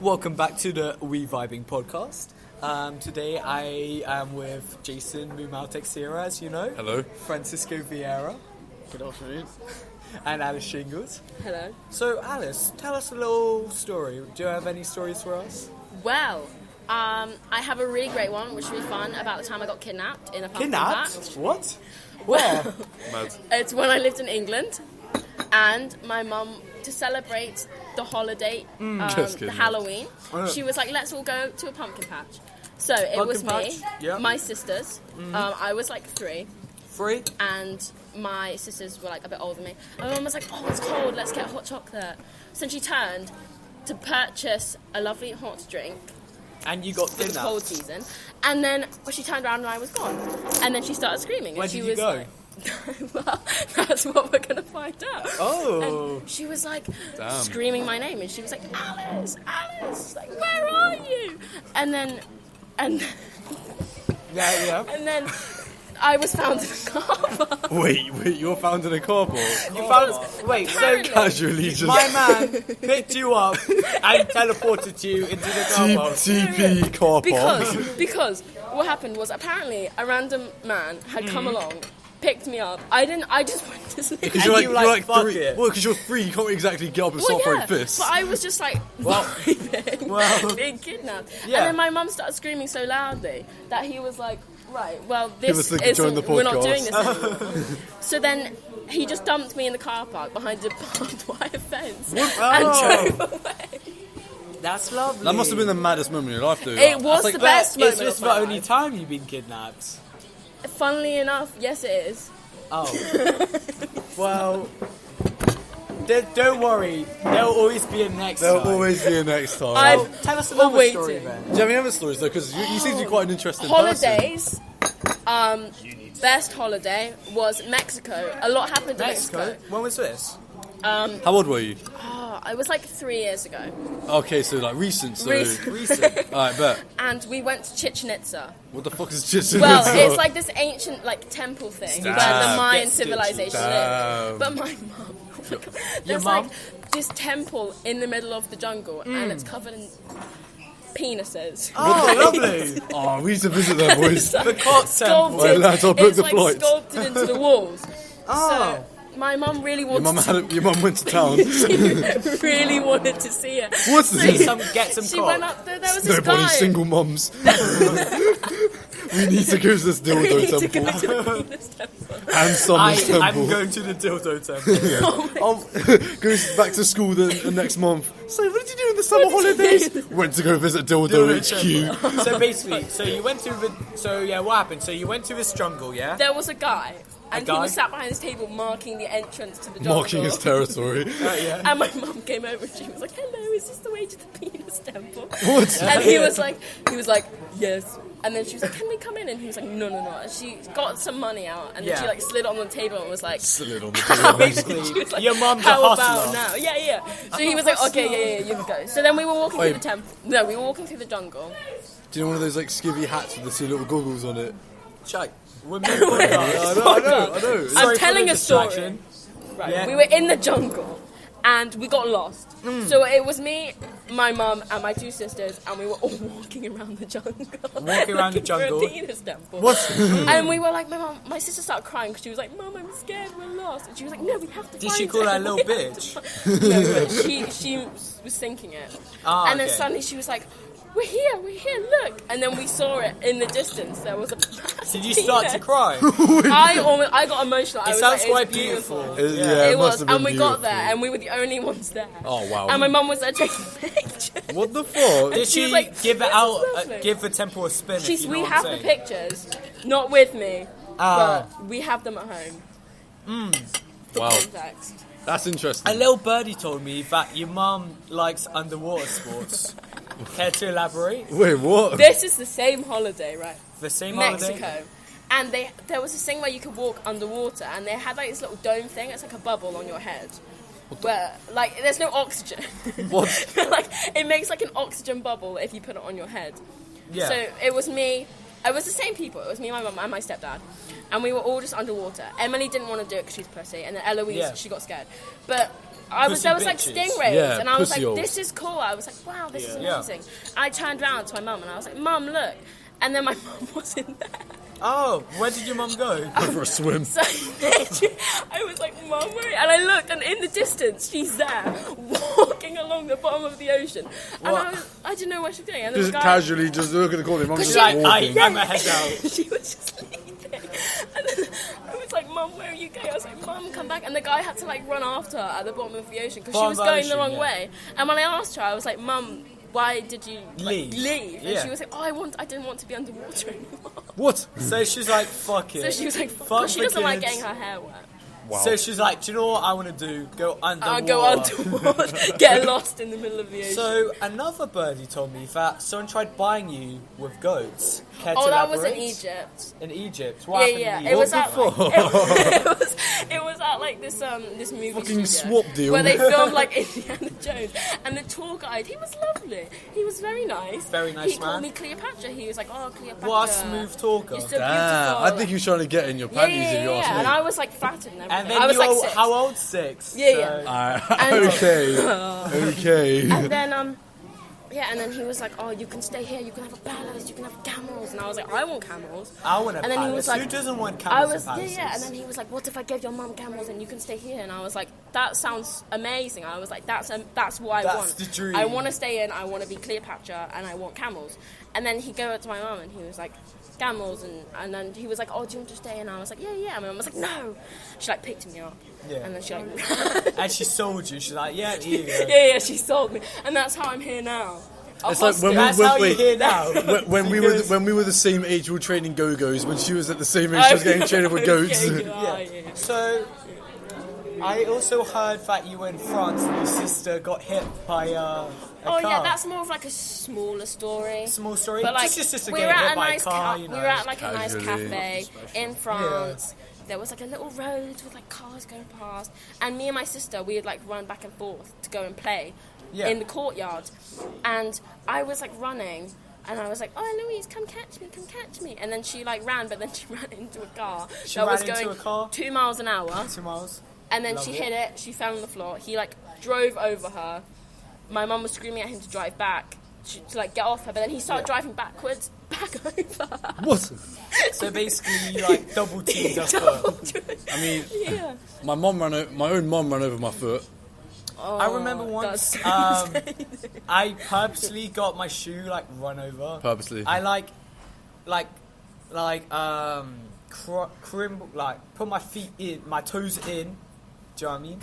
Welcome back to the We Vibing podcast. Today I am with Jason Mumau Texera, as you know. Hello. Francisco Vieira. Good afternoon. And Alice Shingles. Hello. So Alice, tell us a little story. Do you have any stories for us? Well, I have a really great one, which will be fun, about the time I got kidnapped in a pumpkin patch. What? Where? Mad. It's when I lived in England, and my mum, to celebrate the holiday, the Halloween, she was like, let's all go to a pumpkin patch. So it was me, my sisters, I was like 3. 3? And my sisters were like a bit older than me. And my mum was like, oh, it's cold, let's get hot chocolate. So she turned to purchase a lovely hot drink. And you got For the kidnapped. cold season. And then she turned around and I was gone. And then she started screaming. Where and she did you was go? Like, well, that's what we're going to find out. Oh. And she was like Damn. screaming my name. And she was like, Alice, Alice, like, where are you? And then Yeah. and then I was found in a car park. Wait, you were found in a car park? You found... Wait, so Apparently. Casually just... my man picked you up and teleported you into the car park. TP car park. Because what happened was apparently a random man had come along, picked me up. I just went to sleep. Because And you're you like, were like, fuck 3. it. Well, because you're 3, you can't exactly get up and start throwing fists. But I was just like being kidnapped. Yeah. And then my mum started screaming so loudly that he was like, right, well, He was this thinking, join the isn't, we're not podcast. doing this anymore. So then he just dumped me in the car park behind a barbed wire fence and drove away. That's lovely. That must have been the maddest moment in your life, though. It was the best moment Is this of the my only life. time you've been kidnapped? Funnily enough, yes it is. Oh. Well, don't worry. There'll always be a next There'll time. always be a next time. I've Tell us another awaited. story then. Do you have any other stories, though? Because you seem to be quite an interesting person. Holidays. Best holiday was Mexico. A lot happened in Mexico. When was this? How old were you? Oh, I was like 3 years ago. Okay, so like recent. So... Recent. Alright, bet. And we went to Chichen Itza. What the fuck is just Well, it's like this ancient like temple thing where the Damn. Mayan Yes, civilization damn. lived. But my mum, there's mum? like this temple in the middle of the jungle and it's covered in penises. Oh, lovely. Oh, we need to visit that, boys. The cock temple. Well, lads, I'll book it's the like flights. sculpted into the walls. Oh. So my mum really Your wanted mum went to town. she really wanted to see it. What's this? Get some She cock. went up there was this Nobody guy. single mums. We need to go to this We dildo need to temple. go to the penis temple. And someone's I'm temple. going to the dildo temple. Goes back to school the next month. So what did you do in the summer holidays? Went to go visit Dildo HQ. So basically, what happened? So you went to this jungle, yeah? There was a guy, and guy? he was sat behind his table marking the entrance to the jungle. Marking his territory. Yeah. And my mum came over and she was like, "Hello, is this the way to the penis temple?" What? And he was like, "Yes." And then she was like, "Can we come in?" And he was like, "No." And she got some money out, and then Yeah. she like slid it on the table and was like, Slid on the She table. was like, Your mum's a "How hustler." about now?" Yeah. So he was like, "Okay, yeah, you can go." So then we were walking through the temple. No, we were walking through the jungle. Do you know one of those like skivvy hats with the 2 little goggles on it? Shite. I know. I'm telling for the a story. distraction. Right. Yeah. We were in the jungle and we got lost. So it was me, my mum, and my 2 sisters, and we were all walking around the jungle. Walking around the looking for jungle. a penis temple. What? And we were like, my sister started crying because she was like, "Mum, I'm scared, we're lost." And she was like, "No, we have to Did find she call it. her a little We have bitch? to find-" No, but she was thinking it. And then okay. suddenly she was like, we're here, look. And then we saw it in the distance. There was a Did you start to cry? I got emotional. I was sounds like, quite it's beautiful. Yeah, It must was, have been and we got beautiful. there, and we were the only ones there. Oh, wow. And my mum was there taking pictures. What the fuck? Did she she was like, give it "This is out? lovely." Give the temple a spin? if you know We what have I'm the saying? pictures, not with me, Ah. but we have them at home. For Wow. context. That's interesting. A little birdie told me that your mum likes underwater sports. Care to elaborate? Wait, what? This is the same holiday, right? The same Mexico. holiday? And there was this thing where you could walk underwater, and they had like this little dome thing. It's like a bubble on your head. Where, like, there's no oxygen. What? Like, it makes like an oxygen bubble if you put it on your head. Yeah. So it was me, It was the same people. It was me, my mum, and my stepdad. And we were all just underwater. Emily didn't want to do it because she's pussy. And then Eloise, she got scared. But there was like stingrays. And I was like, this is cool. I was like, wow, this is amazing. I turned around to my mum and I was like, Mum, look. And then my mum wasn't there. Oh, where did your mum go? Go for a swim. So I was like, Mum, where? And I looked, and in the distance, she's there, walking along the bottom of the ocean. And I didn't know what she was doing. And just casually, just look at the corner. Mum's just like, I'm a head out. She was just leaving. And then I was like, Mum, where are you going? I was like, Mum, come back. And the guy had to like run after her at the bottom of the ocean because she was going the wrong way. And when I asked her, I was like, Mum, why did you leave? And she was like, I didn't want to be underwater anymore. What? So she's like, fuck it. So she was like, fuck she doesn't like getting her hair wet. Wow. So she's like, do you know what I want to do? Go underwater. I'll go underwater. Get lost in the middle of the ocean. So another birdie told me that someone tried buying you with goats. That was in Egypt. In Egypt? What happened in Egypt? It was at like this movie fucking studio swap deal where they filmed like Indiana Jones, and the tour guide, he was lovely. He was very nice. Very nice he man. called me Cleopatra. He was like, oh, Cleopatra. What a smooth talker. You're so beautiful. I think he was trying to get in your panties if you asked me. And I was like fat and everything. And then I was like 6. How old? 6. Yeah. Okay. And then and then he was like, oh, you can stay here, you can have a palace, you can have camels. And I was like, I want camels. I want a palace. He was like, who doesn't want camels and palaces? And then he was like, what if I gave your mum camels and you can stay here? And I was like, that sounds amazing. I was like, that's what I want. That's the dream. I want to stay in, I want to be Cleopatra, and I want camels. And then he go up to my mum and he was like, camels, and then he was like, oh, do you want to stay? And I was like, yeah. And my mum was like, no. She like picked me up. Yeah. And then she like and she sold you. She's like, yeah, here you go. Yeah, she sold me. And that's how I'm here now. It's like when we were the same age, we were training go-go's. When she was at the same age, she was getting trained with goats. So, I also heard that you were in France and your sister got hit by a car. Yeah, that's more of like a smaller story. Small story? But like, just your sister getting hit by a car, we were at like a nice cafe in France. Yeah. There was like a little road with like cars going past. And me and my sister, we would like run back and forth to go and play in the courtyard. And I was like running. And I was like, oh, Louise, come catch me. And then she like ran, but then she ran into a car that was going 2 miles an hour. 2 miles. And then she hit it. She fell on the floor. He like drove over her. My mum was screaming at him to drive back, to like get off her. But then he started driving back over. What? So basically, you like double teamed us. I mean, my own mum ran over my foot. Oh, I remember once I purposely got my shoe like run over. Purposely. I put my feet in, my toes in. Do you know what I mean?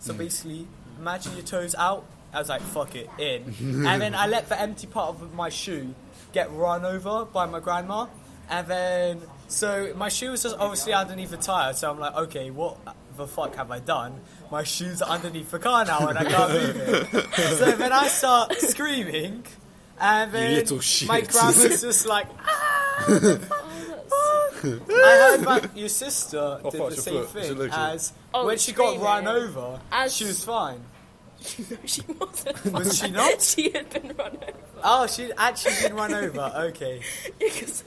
So basically, imagine your toes out. I was like, fuck it, in. And then I let the empty part of my shoe get run over by my grandma. And then, so my shoe was just obviously underneath the tyre. So I'm like, okay, what the fuck have I done? My shoes are underneath the car now and I can't move it. So then I start screaming. And then my grandma's just like, I heard that your sister did the same thing as when she got run over, she was fine. No, she wasn't. Was she not? She had been run over. Oh, she'd actually been run over. Okay. Because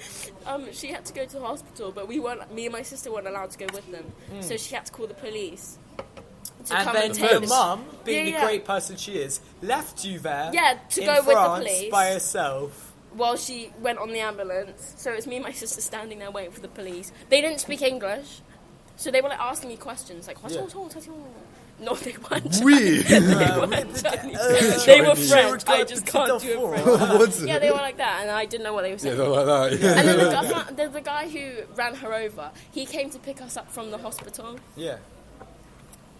she had to go to the hospital, but me and my sister weren't allowed to go with them. So she had to call the police. And then your mum, being the great person she is, left you there. Yeah, to go with the police by herself. While she went on the ambulance. So it's me and my sister standing there waiting for the police. They didn't speak English, so they were like asking me questions like, no, they weren't. They were French. I just can't do a French. Yeah, they were like that, and I didn't know what they were saying. Yeah, they were like that. Yeah. And then the guy who ran her over, he came to pick us up from the hospital. Yeah.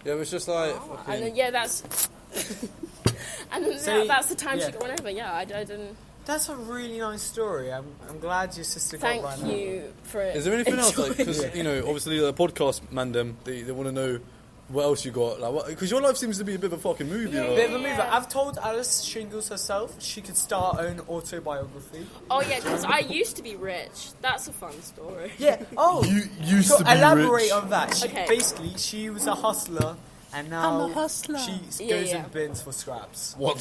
Yeah, it was just like. And then that's. And then that's the time she got run over. Yeah, I didn't. That's a really nice story. I'm glad your sister got run over. Thank you for it. Is there anything else? Because obviously the podcast mandem, they want to know. What else you got? Because your life seems to be a bit of a fucking movie. Yeah, bit of a movie. I've told Alice Shingles herself she could start her own autobiography. Oh yeah, because I used to be rich. That's a fun story. Yeah. Oh, you used to be elaborate rich. on that. Basically, she was a hustler. And now I'm a hustler. She goes in bins for scraps. What?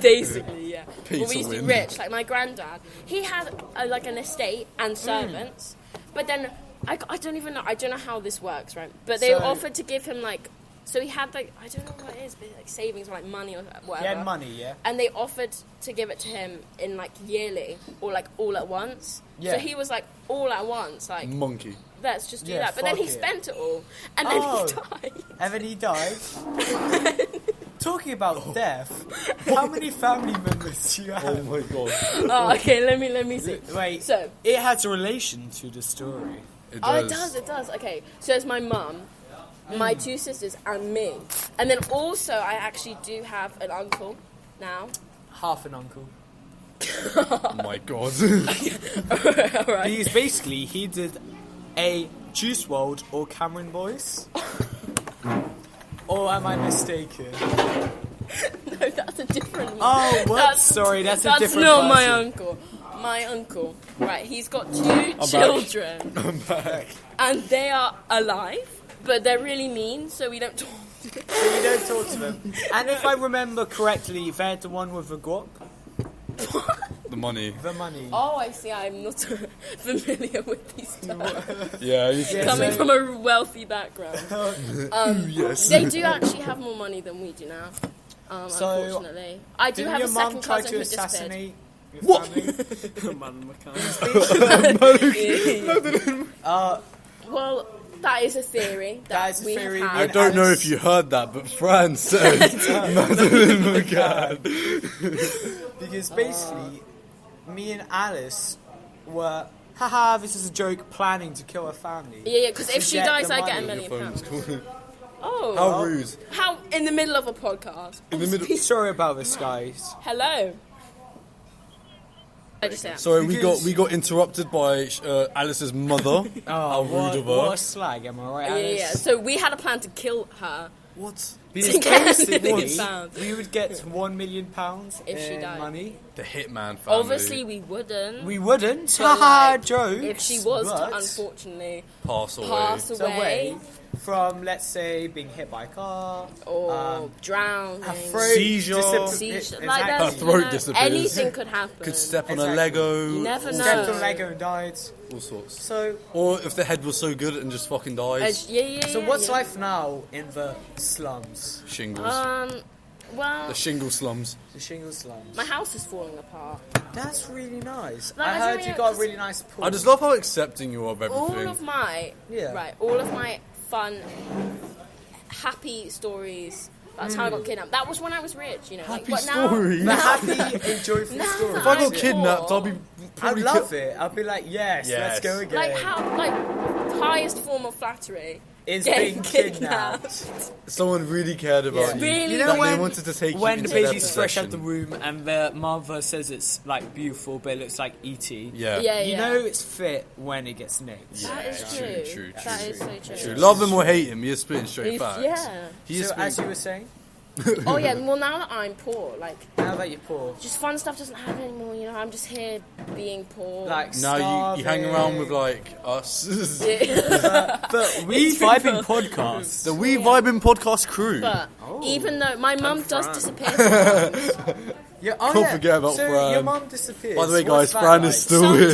Basically, yeah. Pay well, we to used to be win. rich. Like my granddad, he had like an estate and servants, but then I don't even know. I don't know how this works, right? But they offered to give him like. So he had like, I don't know what it is, but like savings or like money or whatever. He had money, yeah. And they offered to give it to him in like yearly or like all at once. Yeah. So he was like all at once, like Monkey. let's just do Yeah, that. But then he fuck it. spent it all, and then he died. And then he died. Talking about death, how many family members do you have? Oh my god. Oh, okay. Let me see. Wait, So it has a relation to the story. It oh, it does. Okay, so it's my mum, my 2 sisters, and me, and then also I actually do have an uncle now. Half an uncle. Oh my god. All right. Because basically he did a Juice WRLD or Cameron voice. Or am I mistaken? No, that's a different one. Oh, what? Sorry, that's a different not my person. uncle. My uncle, right, he's got 2 children. I'm back. And they are alive, but they're really mean, so we don't talk to them. So you don't talk to them. And if I remember correctly, they're the one with the guap. The money. The money. Oh, I see, I'm not familiar with these terms. Yeah, Coming from a wealthy background. yes. They do actually have more money than we do now, unfortunately. I do Didn't have your a mum second try cousin to who disappeared. assassinate your What? family? Well, that is a theory That is a we theory. have I had. don't know if you heard that, but Fran said Madeline McCann. Because basically, me and Alice were, haha, this is a joke, planning to kill her family. Yeah, because if To she get dies, the I get money. $1 million. Phone's calling. Oh. How rude. How in the middle of a podcast? In the middle. Sorry about this, guys. Hello. I just say that. Sorry, Because- we got interrupted by Alice's mother. How rude of her. What a slag, am I right, Alice? Yeah. So we had a plan to kill her. What? Because To get basically, £1 we would get £1 million If she in died. money. The Hitman family. Obviously, we wouldn't. We wouldn't. but, Haha, like, jokes. if she was but to unfortunately pass away. pass so away from, let's say, being hit by a car, or drowning, her throat Seizure. seizure, Exactly. like that, Her throat you know, disappears. anything could happen. Could step on a Exactly. Lego. You never all know. stepped sorts. on Lego and died. All sorts. So, Or if the head was so good and just fucking dies. so what's life now in the slums? Shingles. Well, The shingle slums. The shingle slums. my house is falling apart. That's really nice. Like, I I heard don't you know, got a just- really nice pool. I just love how accepting you are of All everything. of my all of my fun, happy stories. That's how I got kidnapped. That was when I was rich, you know. Happy like, but now, stories. The happy and joyful Now story. If I got I'm kidnapped, poor. I'll be I'd probably love it. I'd be like, yes, Yes. let's go again. like how, like highest form of flattery is getting being kidnapped. Someone really cared about you. Really? You know That when, they wanted to take you when into the their baby's fresh out possession. the womb and the mother says it's like beautiful, but it looks like E.T. Yeah. Yeah, You yeah. know it's fit when it gets nicked. That is true. That is so true. True. Love him or hate him, you're spitting straight If- facts. yeah. He is So as spitting- you were saying, Oh yeah. Well, now that I'm poor, like now that you're poor, just fun stuff doesn't happen anymore. You know, I'm just here being poor. like Now you hang around starving. with like us. But we vibing podcasts. The We Vibin podcast crew. But even though my mum does Fran. disappear sometimes, Yeah, Can't forget about so Fran. your mum disappears. By the way, What's guys, that Fran like? is still here.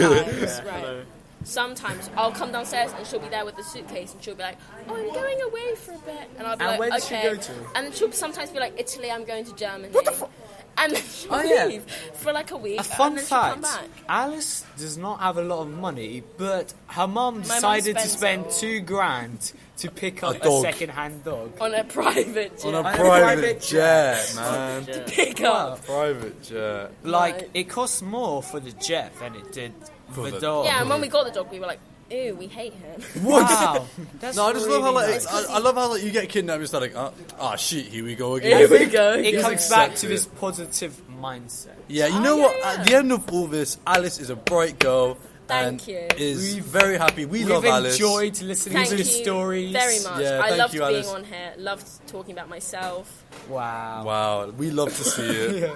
sometimes, right? Sometimes I'll come downstairs and she'll be there with the suitcase and she'll be like, "Oh, I'm going away for a bit," and I'll be And like, where does she "Okay." go to? And then she'll sometimes be like, "Italy, I'm going to Germany." What the fuck? And then she'll Oh, yeah. leave for like a week. A fun and then she'll come fact: back. Alice does not have a lot of money, but her mum mum decided to spends spend it all. $2,000 to pick up a dog. second-hand dog. On a private jet. On a a private private jet, jet. man. pick up. Private jet. Like Right. it costs more for the jet than it did for the the- dog. Yeah, and when we got the dog, we were like, "Ew, we hate him." Wow. That's No, I just love how really like nice. I love how like you get kidnapped. It's like, shit, here we go again. Here we go. It again. comes back to this positive mindset. Yeah, you know what? yeah. At the end of all this, Alice is a bright girl. Thank and you. Is very happy. We love We've Alice. enjoyed listening Thank to you the stories. very much. Yeah, I thank loved you, being Alice. on here. Loved talking about myself. Wow. Wow, we love to see it.